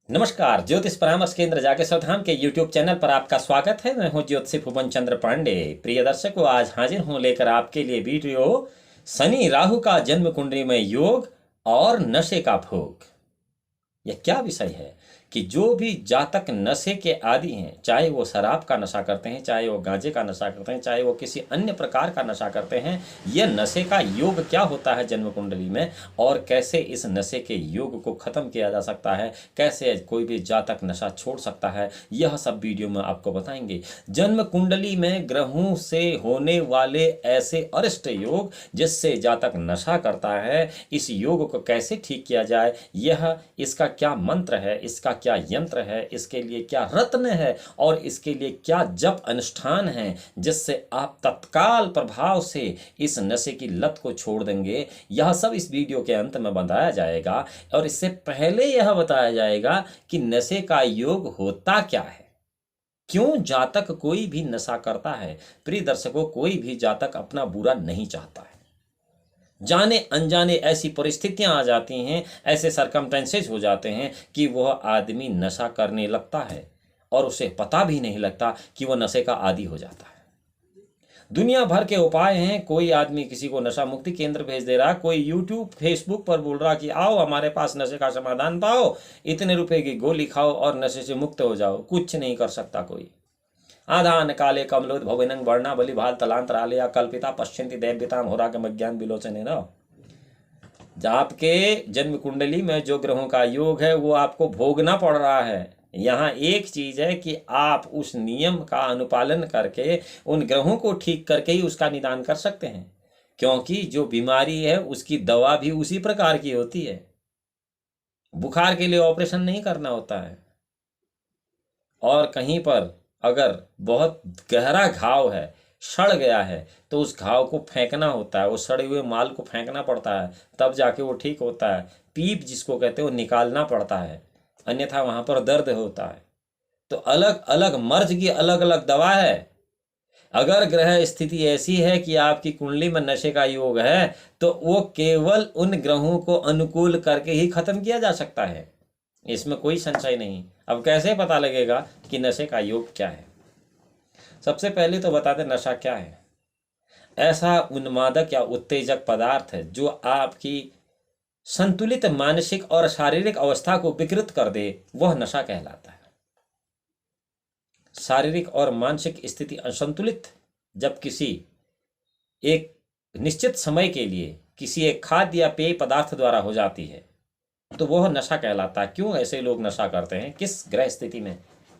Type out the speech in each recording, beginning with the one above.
नमस्कार, ज्योतिष परामर्श केंद्र जागेश्वर धाम के YouTube चैनल पर आपका स्वागत है। मैं हूं ज्योतिषी भुवन चंद्र पांडे। प्रिय दर्शकों, आज हाजिर हूं लेकर आपके लिए वीडियो शनि राहु का जन्म कुंडली में योग और नशे का भोग। यह क्या विषय है कि जो भी जातक नशे के आदी हैं, चाहे वो शराब का नशा करते हैं, चाहे वो गांजे का नशा करते हैं, चाहे वो किसी अन्य प्रकार का नशा करते हैं, यह नशे का योग क्या होता है जन्म कुंडली में और कैसे इस नशे के योग को खत्म किया जा सकता है, कैसे कोई भी जातक नशा छोड़ सकता है, यह सब वीडियो में आपको बताएंगे। जन्म कुंडली में ग्रहों से होने वाले ऐसे अरिष्ट योग जिससे जातक नशा करता है, इस योग को कैसे ठीक किया जाए, यह इसका क्या मंत्र है, इसका क्या यंत्र है, इसके लिए क्या रत्न है और इसके लिए क्या जप अनुष्ठान है जिससे आप तत्काल प्रभाव से इस नशे की लत को छोड़ देंगे, यह सब इस वीडियो के अंत में बताया जाएगा। और इससे पहले यह बताया जाएगा कि नशे का योग होता क्या है, क्यों जातक कोई भी नशा करता है। प्रिय दर्शकों, कोई भी जातक अपना बुरा नहीं चाहता है। जाने अनजाने ऐसी परिस्थितियां आ जाती हैं, ऐसे सरकमटेंसेस हो जाते हैं कि वह आदमी नशा करने लगता है और उसे पता भी नहीं लगता कि वह नशे का आदी हो जाता है। दुनिया भर के उपाय हैं। कोई आदमी किसी को नशा मुक्ति केंद्र भेज दे रहा, कोई यूट्यूब फेसबुक पर बोल रहा कि आओ हमारे पास नशे का समाधान पाओ, इतने रुपए की गोली खाओ और नशे से मुक्त हो जाओ। कुछ नहीं कर सकता कोई। आधान काले कमलोद्भविनं वर्णा बलि भाल तलांतरालया कल्पिता पश्यन्ति दैव्यताम होरागमज्ञान विलोचने न। आपके जन्म कुंडली में जो ग्रहों का योग है वो आपको भोगना पड़ रहा है। यहाँ एक चीज है कि आप उस नियम का अनुपालन करके उन ग्रहों को ठीक करके ही उसका निदान कर सकते हैं, क्योंकि जो बीमारी है उसकी दवा भी उसी प्रकार की होती है। बुखार के लिए ऑपरेशन नहीं करना होता है। और कहीं पर अगर बहुत गहरा घाव है, सड़ गया है, तो उस घाव को फेंकना होता है, वो सड़े हुए माल को फेंकना पड़ता है, तब जाके वो ठीक होता है। पीप जिसको कहते हैं वो निकालना पड़ता है, अन्यथा वहाँ पर दर्द होता है। तो अलग अलग मर्ज की अलग अलग दवा है। अगर ग्रह स्थिति ऐसी है कि आपकी कुंडली में नशे का योग है तो वो केवल उन ग्रहों को अनुकूल करके ही खत्म किया जा सकता है, इसमें कोई संशय नहीं। अब कैसे पता लगेगा कि नशे का योग क्या है? सबसे पहले तो बता दें नशा क्या है। ऐसा उन्मादक या उत्तेजक पदार्थ है जो आपकी संतुलित मानसिक और शारीरिक अवस्था को विकृत कर दे, वह नशा कहलाता है। शारीरिक और मानसिक स्थिति असंतुलित जब किसी एक निश्चित समय के लिए किसी एक खाद्य या पेय पदार्थ द्वारा हो जाती है तो वह नशा कहलाता है। क्यों ऐसे लोग नशा करते हैं, किस ग्रह स्थिति में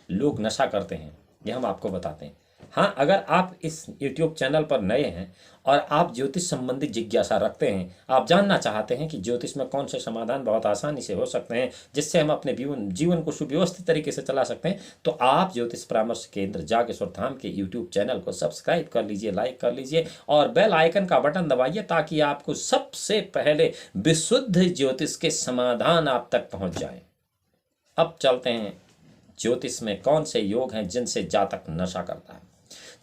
लोग नशा करते हैं, यह हम आपको बताते हैं। हाँ, अगर आप इस YouTube चैनल पर नए हैं और आप ज्योतिष संबंधी जिज्ञासा रखते हैं, आप जानना चाहते हैं कि ज्योतिष में कौन से समाधान बहुत आसानी से हो सकते हैं जिससे हम अपने जीवन को सुव्यवस्थित तरीके से चला सकते हैं, तो आप ज्योतिष परामर्श केंद्र जागेश्वर धाम के YouTube चैनल को सब्सक्राइब कर लीजिए, लाइक कर लीजिए और बेल आइकन का बटन दबाइए ताकि आपको सबसे पहले विशुद्ध ज्योतिष के समाधान आप तक पहुंच जाए। अब चलते हैं ज्योतिष में कौन से योग हैं जिनसे जातक नशा करता है।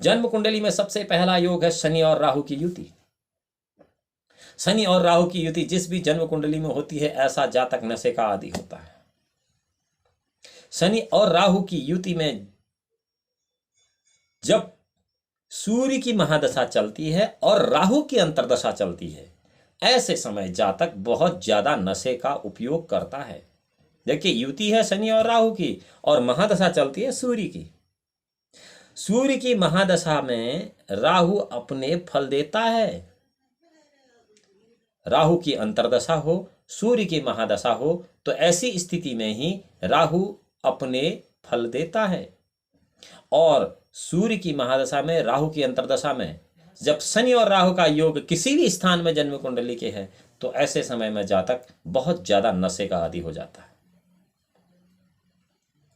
जन्म कुंडली में सबसे पहला योग है शनि और राहु की युति। शनि और राहु की युति जिस भी जन्म कुंडली में होती है, ऐसा जातक नशे का आदी होता है। शनि और राहु की युति में जब सूर्य की महादशा चलती है और राहु की अंतर्दशा चलती है, ऐसे समय जातक बहुत ज्यादा नशे का उपयोग करता है। देखिए, युति है शनि और राहु की और महादशा चलती है सूर्य की। सूर्य की महादशा में राहु अपने फल देता है। राहु की अंतर्दशा हो, सूर्य की महादशा हो, तो ऐसी स्थिति में ही राहु अपने फल देता है। और सूर्य की महादशा में, राहु की अंतर्दशा में जब शनि और राहु का योग किसी भी स्थान में जन्म कुंडली के है, तो ऐसे समय में जातक बहुत ज्यादा नशे का आदी हो जाता है।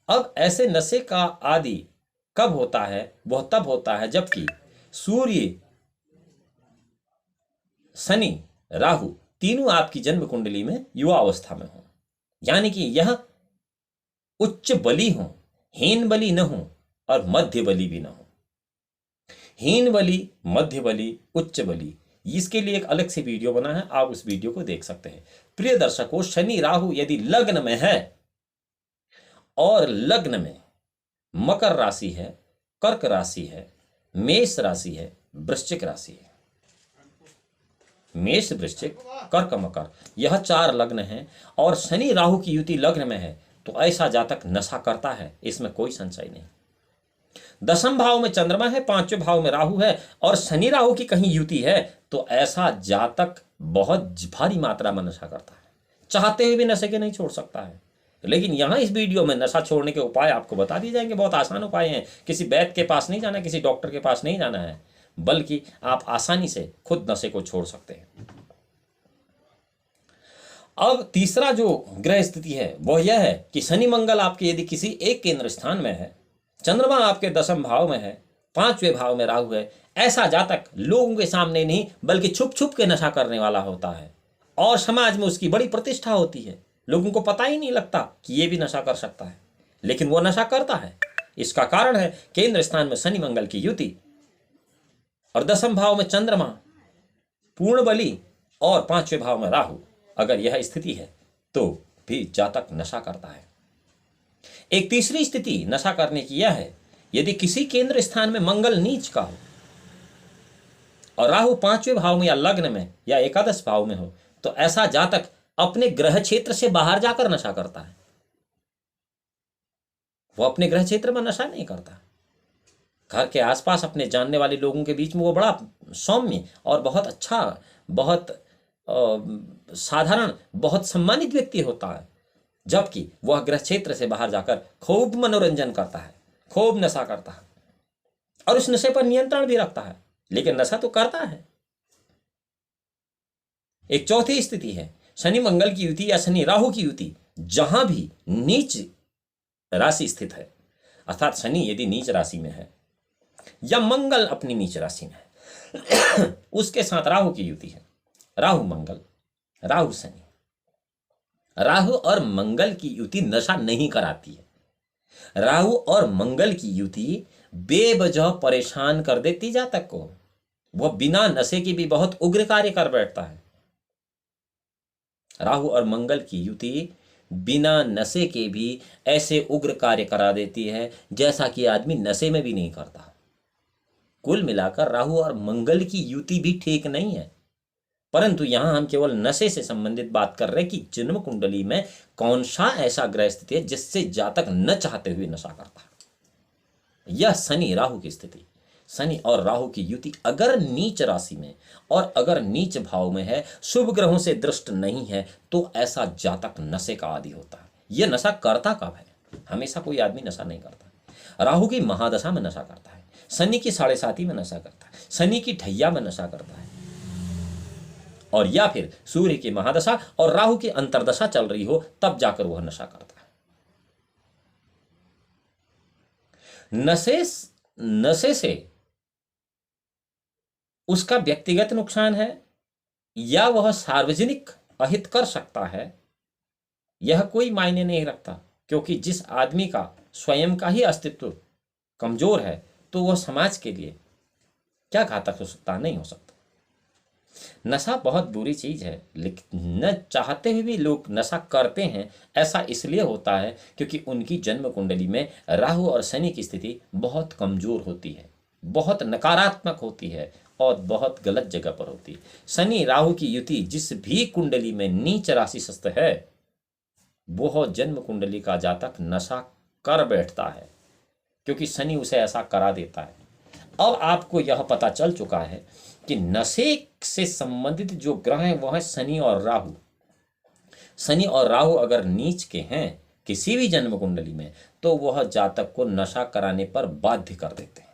अब ऐसे नशे का आदी कब होता है? वह तब होता है जबकि सूर्य, शनि, राहु तीनों आपकी जन्म कुंडली में युवा अवस्था में हो, यानी कि यह उच्च बली हो, हीन बली न हो और मध्य बली भी न हो। हीन बली, मध्य बली, उच्च बली, इसके लिए एक अलग से वीडियो बना है, आप उस वीडियो को देख सकते हैं। प्रिय दर्शकों, शनि राहु यदि लग्न में है और लग्न में मकर राशि है, कर्क राशि है, मेष राशि है, वृश्चिक राशि है। मेष, वृश्चिक, कर्क, मकर, यह 4 लग्न हैं और शनि राहु की युति लग्न में है तो ऐसा जातक नशा करता है, इसमें कोई संशय नहीं। 10वें भाव में चंद्रमा है, 5वें भाव में राहु है और शनि राहु की कहीं युति है तो ऐसा जातक बहुत भारी मात्रा में नशा करता है, चाहते हुए भी नशे के नहीं छोड़ सकता है। लेकिन यहाँ इस वीडियो में नशा छोड़ने के उपाय आपको बता दिए जाएंगे। बहुत आसान उपाय हैं, किसी वैद्य के पास नहीं जाना, किसी डॉक्टर के पास नहीं जाना है, बल्कि आप आसानी से खुद नशे को छोड़ सकते हैं। अब तीसरा जो ग्रह स्थिति है वह यह है कि शनि मंगल आपके यदि किसी एक केंद्र स्थान में है, चंद्रमा आपके 10वें भाव में है, 5वें भाव में राहु है, ऐसा जातक लोगों के सामने नहीं बल्कि छुप छुप के नशा करने वाला होता है और समाज में उसकी बड़ी प्रतिष्ठा होती है। लोगों को पता ही नहीं लगता कि ये भी नशा कर सकता है, लेकिन वो नशा करता है। इसका कारण है केंद्र स्थान में शनि मंगल की युति और 10वें भाव में चंद्रमा, पूर्ण बली और 5वें भाव में राहु। अगर यह स्थिति है तो भी जातक नशा करता है। एक तीसरी स्थिति नशा करने की यह है, यदि किसी केंद्र स्थान में मंगल नीच का हो और राहु 5वें भाव में या लग्न में या एकादश भाव में हो तो ऐसा जातक अपने ग्रह क्षेत्र से बाहर जाकर नशा करता है। वो अपने ग्रह क्षेत्र में नशा नहीं करता, घर के आसपास अपने जानने वाले लोगों के बीच में वो बड़ा सौम्य और बहुत अच्छा, बहुत साधारण, बहुत सम्मानित व्यक्ति होता है, जबकि वह ग्रह क्षेत्र से बाहर जाकर खूब मनोरंजन करता है, खूब नशा करता है और उस नशे पर नियंत्रण भी रखता है, लेकिन नशा तो करता है। एक चौथी स्थिति है शनि मंगल की युति या शनि राहु की युति जहां भी नीच राशि स्थित है, अर्थात शनि यदि नीच राशि में है या मंगल अपनी नीच राशि में है उसके साथ राहु की युति है, राहु मंगल, राहु शनि। राहु और मंगल की युति नशा नहीं कराती है। राहु और मंगल की युति बेवजह परेशान कर देती जातक को। वह बिना नशे की भी बहुत उग्र कार्य कर बैठता है। राहु और मंगल की युति बिना नशे के भी ऐसे उग्र कार्य करा देती है जैसा कि आदमी नशे में भी नहीं करता। कुल मिलाकर राहु और मंगल की युति भी ठीक नहीं है, परंतु यहां हम केवल नशे से संबंधित बात कर रहे हैं कि जन्म कुंडली में कौन सा ऐसा ग्रह स्थिति है जिससे जातक न चाहते हुए नशा करता है। यह शनि राहु की स्थिति, शनि और राहु की युति अगर नीच राशि में और अगर नीच भाव में है, शुभ ग्रहों से दृष्ट नहीं है, तो ऐसा जातक नशे का आदी होता है। यह नशा करता कब है? हमेशा कोई आदमी नशा नहीं करता। राहु की महादशा में नशा करता है, शनि की 7.5 में नशा करता है, शनि की ढैया में नशा करता है, और या फिर सूर्य की महादशा और राहु की अंतरदशा चल रही हो तब जाकर वह नशा करता है। नशे से उसका व्यक्तिगत नुकसान है या वह सार्वजनिक अहित कर सकता है, यह कोई मायने नहीं रखता, क्योंकि जिस आदमी का स्वयं का ही अस्तित्व कमजोर है तो वह समाज के लिए क्या घातक हो सकता, नहीं हो सकता। नशा बहुत बुरी चीज है, लेकिन न चाहते हुए भी लोग नशा करते हैं। ऐसा इसलिए होता है क्योंकि उनकी जन्म कुंडली में राहु और शनि की स्थिति बहुत कमजोर होती है, बहुत नकारात्मक होती है और बहुत गलत जगह पर होती है। शनि राहु की युति जिस भी कुंडली में नीच राशि स्थित है, वह जन्म कुंडली का जातक नशा कर बैठता है, क्योंकि शनि उसे ऐसा करा देता है। अब आपको यह पता चल चुका है कि नशे से संबंधित जो ग्रह हैं वह है शनि और राहु। शनि और राहु अगर नीच के हैं किसी भी जन्म कुंडली में, तो वह जातक को नशा कराने पर बाध्य कर देते हैं।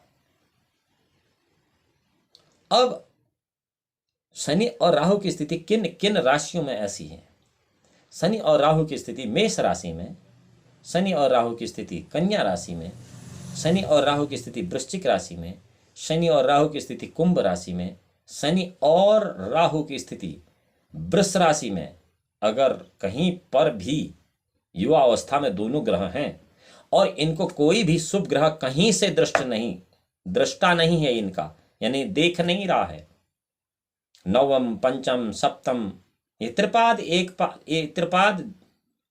अब शनि और राहु की स्थिति किन किन राशियों में ऐसी है? शनि और राहु की स्थिति मेष राशि में, शनि और राहु की स्थिति कन्या राशि में, शनि और राहु की स्थिति वृश्चिक राशि में, शनि और राहु की स्थिति कुंभ राशि में, शनि और राहु की स्थिति वृष राशि में। अगर कहीं पर भी युवा अवस्था में दोनों ग्रह हैं और इनको कोई भी शुभ ग्रह कहीं से दृष्टा नहीं है इनका, यानी देख नहीं रहा है, नवम, पंचम, सप्तम, ये त्रिपाद, त्रिपाद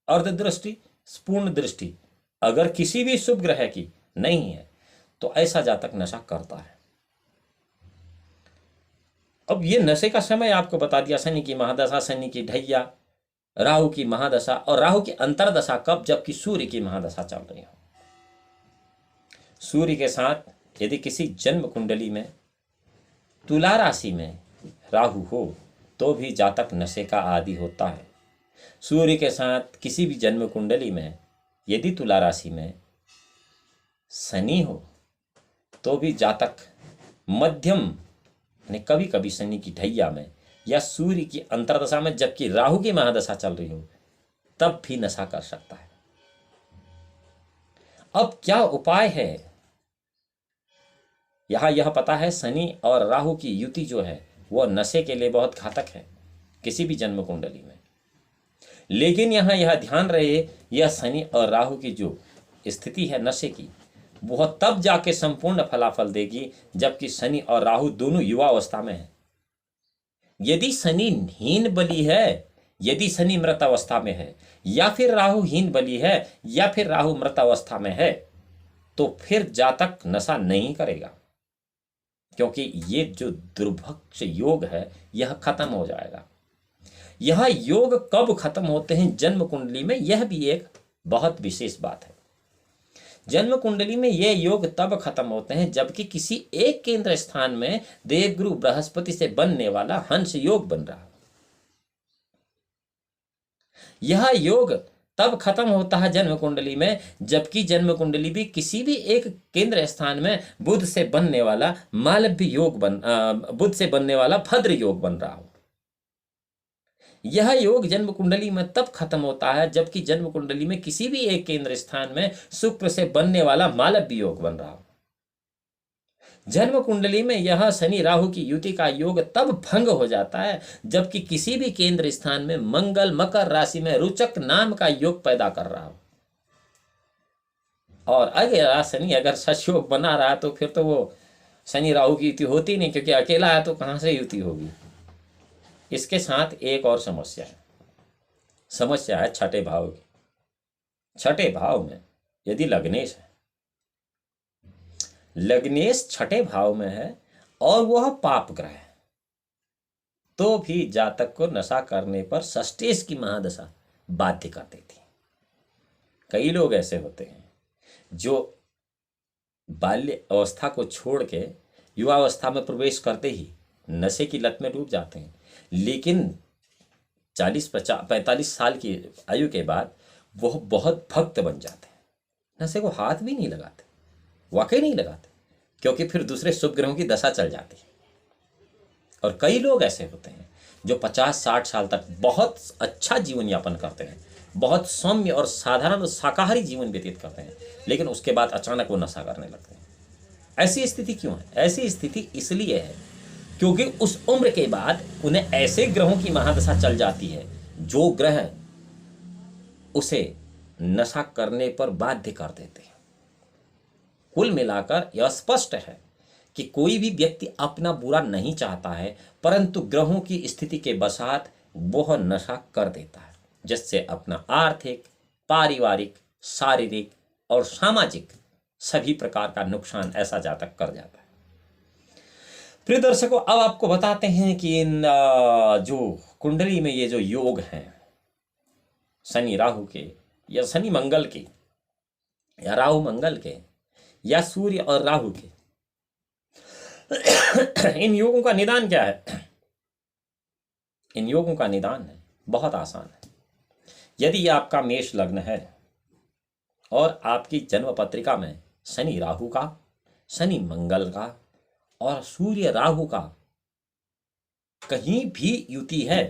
अर्ध दृष्टि, पूर्ण दृष्टि, अगर किसी भी शुभ ग्रह की नहीं है तो ऐसा जातक नशा करता है। अब ये नशे का समय आपको बता दिया, शनि की महादशा, शनि की ढैया, राहु की महादशा और राहु की अंतरदशा कब, जबकि सूर्य की महादशा चल रही हो। सूर्य के साथ यदि किसी जन्म कुंडली में तुला राशि में राहु हो तो भी जातक नशे का आदी होता है। सूर्य के साथ किसी भी जन्म कुंडली में यदि तुला राशि में शनि हो तो भी जातक मध्यम ने कभी कभी शनि की ढैया में या सूर्य की अंतरदशा में, जबकि राहु की महादशा चल रही हो, तब भी नशा कर सकता है। अब क्या उपाय है? यहां यह पता है शनि और राहु की युति जो है वह नशे के लिए बहुत घातक है किसी भी जन्म कुंडली में। लेकिन यहां यह ध्यान रहे, यह शनि और राहु की जो स्थिति है नशे की, वह तब जाके संपूर्ण फलाफल देगी जबकि शनि और राहु दोनों युवा अवस्था में है। यदि शनि हीन बली है, यदि शनि मृत अवस्था में है, या फिर राहु हीन बली है, या फिर राहु मृत अवस्था में है, तो फिर जातक नशा नहीं करेगा, क्योंकि ये जो दुर्भक्ष योग है यह खत्म हो जाएगा। यह योग कब खत्म होते हैं जन्म कुंडली में, यह भी एक बहुत विशेष बात है। जन्म कुंडली में ये योग तब खत्म होते हैं जबकि किसी एक केंद्र स्थान में देवगुरु बृहस्पति से बनने वाला हंस योग बन रहा हो। यह योग तब खत्म होता है जन्म कुंडली में जबकि जन्म कुंडली भी किसी भी एक केंद्र स्थान में बुध से बनने वाला मालव्य योग बुध से बनने वाला भद्र योग बन रहा हो। यह योग जन्म कुंडली में तब खत्म होता है जबकि जन्म कुंडली में किसी भी एक केंद्र स्थान में शुक्र से बनने वाला मालव्य योग बन रहा हो। जन्म कुंडली में यह शनि राहु की युति का योग तब भंग हो जाता है जबकि किसी भी केंद्र स्थान में मंगल मकर राशि में रुचक नाम का योग पैदा कर रहा हो। और अगर शनि अगर सशयोग बना रहा तो फिर तो वो शनि राहु की युति होती नहीं, क्योंकि अकेला है तो कहां से युति होगी। इसके साथ एक और समस्या है, समस्या है छठे भाव की। छठे भाव में यदि लग्नेश है, लग्नेश छठे भाव में है और वह पाप ग्रह है, तो भी जातक को नशा करने पर षष्ठेश की महादशा बाध्य कर देती है। कई लोग ऐसे होते हैं जो बाल्य अवस्था को छोड़ के युवा अवस्था में प्रवेश करते ही नशे की लत में डूब जाते हैं, लेकिन 40-45 साल की आयु के बाद वह बहुत भक्त बन जाते हैं, नशे को हाथ भी नहीं लगाते, वाकई नहीं लगाते, क्योंकि फिर दूसरे शुभ ग्रहों की दशा चल जाती है। और कई लोग ऐसे होते हैं जो 50-60 साल तक बहुत अच्छा जीवन यापन करते हैं, बहुत सौम्य और साधारण और शाकाहारी जीवन व्यतीत करते हैं, लेकिन उसके बाद अचानक वो नशा करने लगते हैं। ऐसी स्थिति क्यों है? ऐसी स्थिति इसलिए है क्योंकि उस उम्र के बाद उन्हें ऐसे ग्रहों की महादशा चल जाती है जो ग्रह उसे नशा करने पर बाध्य कर देते हैं। कुल मिलाकर यह स्पष्ट है कि कोई भी व्यक्ति अपना बुरा नहीं चाहता है, परंतु ग्रहों की स्थिति के बसात वह नशा कर देता है, जिससे अपना आर्थिक, पारिवारिक, शारीरिक और सामाजिक सभी प्रकार का नुकसान ऐसा जातक कर जाता है। प्रिय दर्शकों, अब आपको बताते हैं कि इन जो कुंडली में ये जो योग हैं शनि राहु के या शनि मंगल के या राहु मंगल के या सूर्य और राहु के, इन योगों का निदान क्या है? इन योगों का निदान है बहुत आसान है। यदि आपका मेष लग्न है और आपकी जन्म पत्रिका में शनि राहु का, शनि मंगल का और सूर्य राहु का कहीं भी युति है,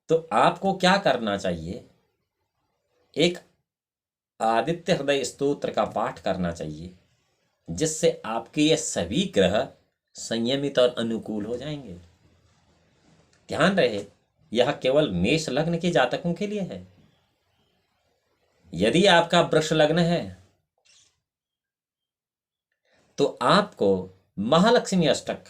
तो आपको क्या करना चाहिए? एक आदित्य हृदय स्तोत्र का पाठ करना चाहिए, जिससे आपके ये सभी ग्रह संयमित और अनुकूल हो जाएंगे। ध्यान रहे, यह केवल मेष लग्न के जातकों के लिए है। यदि आपका वृष लग्न है तो आपको महालक्ष्मी अष्टक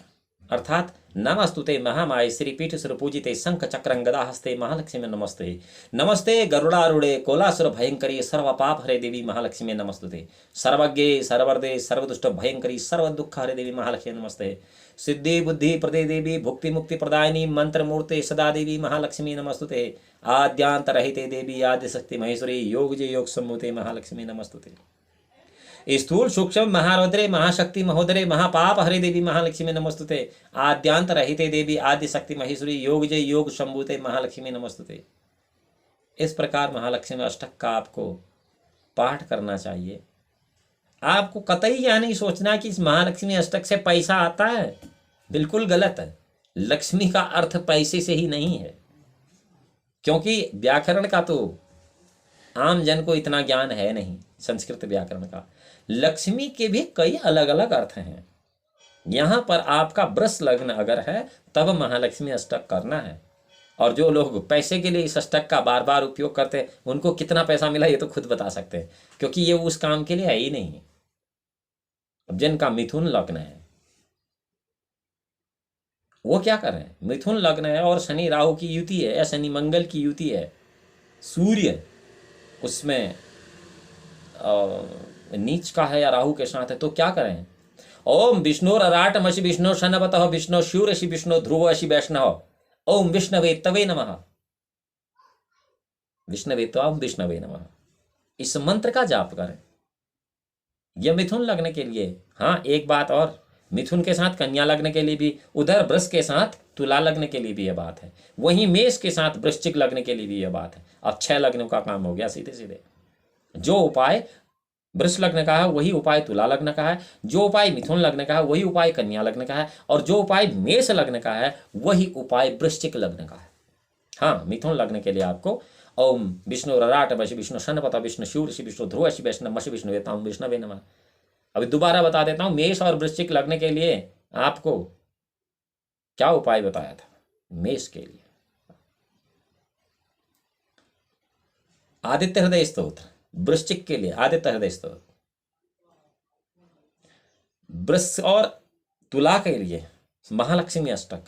अर्थात नमस्तुते महामाये श्रीपीठ सुरपूजिते शंख चक्रं गदा हस्ते महालक्ष्मी नमस्ते। नमस्ते गरुड़ारूढ़े कोलासुर भयंकरी सर्व पाप हरे देवी महालक्ष्मी नमस्तुते। सर्वज्ञे सर्ववर्दे सर्वदुष्ट भयंकरी सर्व दुख हरे देवी महालक्ष्मी नमस्ते। सिद्धि बुद्धि प्रदे देवी भुक्ति मुक्ति प्रदायिनी मंत्र मूर्ते सदा देवी महालक्ष्मी नमस्तुते। आद्यांत रहिते देवी आद्य शक्ति महेश्वरी योग जय योग सम्मुते महालक्ष्मी नमस्तुते। स्थूल सूक्ष्म महारौद्रे महाशक्ति महोदरे महापाप हरे देवी महालक्ष्मी नमस्तुते। आद्यांत रहिते देवी आद्य शक्ति महेश्वरी योग जय योग शंभुते महालक्ष्मी नमस्तुते। इस प्रकार महालक्ष्मी अष्टक का आपको पाठ करना चाहिए। आपको कतई यह नहीं सोचना कि इस महालक्ष्मी अष्टक से पैसा आता है, बिल्कुल गलत है। लक्ष्मी का अर्थ पैसे से ही नहीं है, क्योंकि व्याकरण का तो आम जन को इतना ज्ञान है नहीं, संस्कृत व्याकरण का। लक्ष्मी के भी कई अलग अलग अर्थ हैं। यहाँ पर आपका वृष लग्न अगर है तब महालक्ष्मी अष्टक करना है। और जो लोग पैसे के लिए इस अष्टक का बार बार उपयोग करते हैं उनको कितना पैसा मिला ये तो खुद बता सकते हैं, क्योंकि ये उस काम के लिए है ही नहीं। अब जिनका मिथुन लग्न है वो क्या कर रहे हैं? मिथुन लग्न है और शनि राहु की युति है या शनि मंगल की युति है, सूर्य उसमें नीच का है या राहु के साथ है, तो क्या करें? ओम विष्णुरराटमसि विष्णु शनवतः विष्णु शूरसि विष्णु ध्रुवसि वैष्णव ओम विष्णवे तवे नमः। विष्णवे त्वाम विष्णवे नमः, इस मंत्र का जाप करें। यह मिथुन लगने के लिए। हाँ, एक बात और, मिथुन के साथ कन्या लगने के लिए भी, उधर वृष के साथ तुला लगने के लिए भी यह बात है, वहीं मेष के साथ वृश्चिक लगने के लिए भी यह बात है। अब 6 लग्नों का काम हो गया सीधे सीधे। जो उपाय वृष लग्न का है वही उपाय तुला लग्न का है, जो उपाय मिथुन लग्न का है वही उपाय कन्या लग्न का है, और जो उपाय मेष लग्न का है वही उपाय वृश्चिक लग्न का है। हाँ, मिथुन लग्न के लिए आपको ओम विष्णु रराट वशि विष्णु शनपता विष्णु शूरसि विष्णु ध्रुवसि वैष्णव मशि विष्णु वेताम विष्णवे नमः। अभी दोबारा बता देता हूं, मेष और वृश्चिक लगने के लिए आपको क्या उपाय बताया था। मेष के लिए आदित्य हृदय स्तोत्र, वृश्चिक के लिए आदित्य हृदय स्तोत्र, वृष और तुला के लिए महालक्ष्मी अष्टक,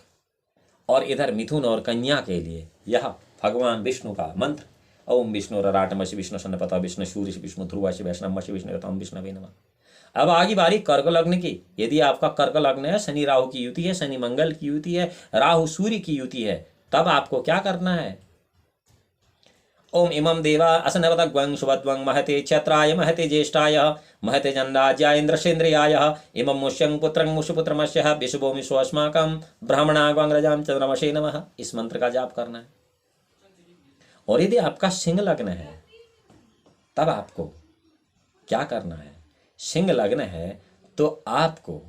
और इधर मिथुन और कन्या के लिए यह भगवान विष्णु का मंत्र ओम विष्णु रराटमसि विष्णु शनपता विष्णु शूरसि विष्णु ध्रुवसि वैष्णव मसि विष्णु वेताम विष्णवे नमः। अब आगे बारी कर्क लग्न की। यदि आपका कर्क लग्न है, शनि राहु की युति है, शनि मंगल की युति है, राहु सूर्य की युति है, तब आपको क्या करना है? ओम इमं देवा असनवतग्वं शुभद्वं महते क्षत्राय महते ज्येष्ठाय महते जन्राज्याय इंद्रसेन्द्रियाय इमं मुष्यं पुत्रं मुषुपुत्रमस्यः विशुभो विश्वस्माकं ब्राह्मणाग्वंग्रजां चंद्रमसे नमः। इस मंत्र का जाप करना है। और यदि आपका सिंह लग्न है तब आपको क्या करना है? सिंह लग्न है तो आपको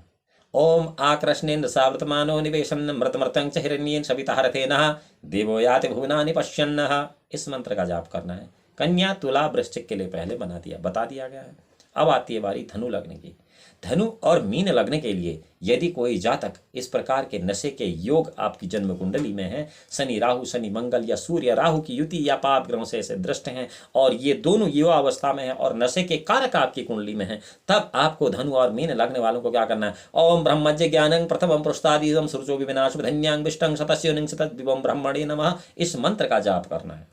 ओम आकृष्णेन्द्र सावृतमानो निवेशन मृतमृतं च हिरण्येन सविता हरथेनः देवो याति भुवनानि पश्यन्नः। इस मंत्र का जाप करना है। कन्या तुला वृश्चिक के लिए पहले बता दिया गया है। अब आती है बारी धनु लग्न की। धनु और मीन लगने के लिए यदि कोई जातक इस प्रकार के नशे के योग आपकी जन्म कुंडली में है, शनि राहु, शनि मंगल या सूर्य राहु की युति या पाप ग्रहों से ऐसे दृष्ट हैं और ये दोनों युवा अवस्था में है और नशे के कारक आपकी कुंडली में है, तब आपको धनु और मीन लगने वालों को क्या करना है? ओम ब्रह्मज्ञ ज्ञानं प्रथमं पुरुषादीदं सुरुचो विविनाश धन्यांग विष्टं शतस्योनिं शतत् विवं ब्रह्मणे नमः। इस मंत्र का जाप करना है।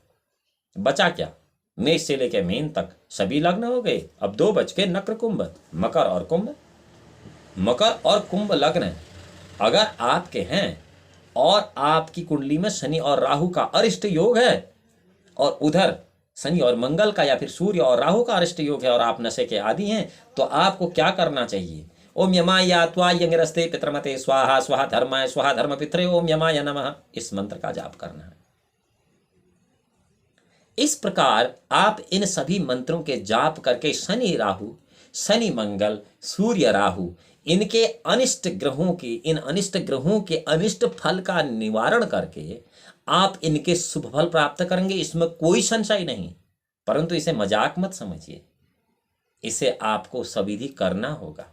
बचा क्या? मेष से लेकर मीन तक सभी लग्न हो गए। अब 2 बच के नक्र कुंभ, मकर और कुंभ। मकर और कुंभ लग्न अगर आपके हैं और आपकी कुंडली में शनि और राहु का अरिष्ट योग है और उधर शनि और मंगल का या फिर सूर्य और राहु का अरिष्ट योग है और आप नशे के आदी हैं, तो आपको क्या करना चाहिए? ओम यमाय त्वा यंगिरस्ते पितृमते स्वाहा स्वाहा धर्माय स्वाहा धर्म पित्रे ओम यमाय नमः। इस मंत्र का जाप करना है। इस प्रकार आप इन सभी मंत्रों के जाप करके शनि राहु, शनि मंगल, सूर्य राहु, इनके अनिष्ट ग्रहों के अनिष्ट फल का निवारण करके आप इनके शुभ फल प्राप्त करेंगे। इसमें कोई संशय नहीं, परंतु इसे मजाक मत समझिए, इसे आपको सविधि करना होगा।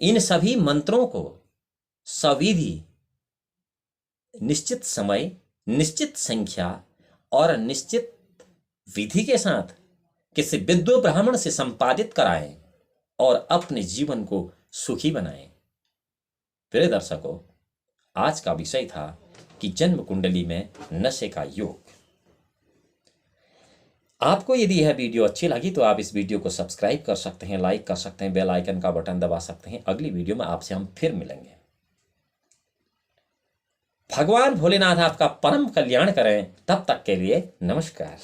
इन सभी मंत्रों को सविधि, निश्चित समय, निश्चित संख्या और निश्चित विधि के साथ किसी विद्व ब्राह्मण से संपादित कराएं और अपने जीवन को सुखी बनाएं। प्रिय दर्शकों, आज का विषय था कि जन्म कुंडली में नशे का योग। आपको यदि यह वीडियो अच्छी लगी तो आप इस वीडियो को सब्सक्राइब कर सकते हैं, लाइक कर सकते हैं, बेल आइकन का बटन दबा सकते हैं। अगली वीडियो में आपसे हम फिर मिलेंगे। भगवान भोलेनाथ आपका परम कल्याण करें। तब तक के लिए नमस्कार।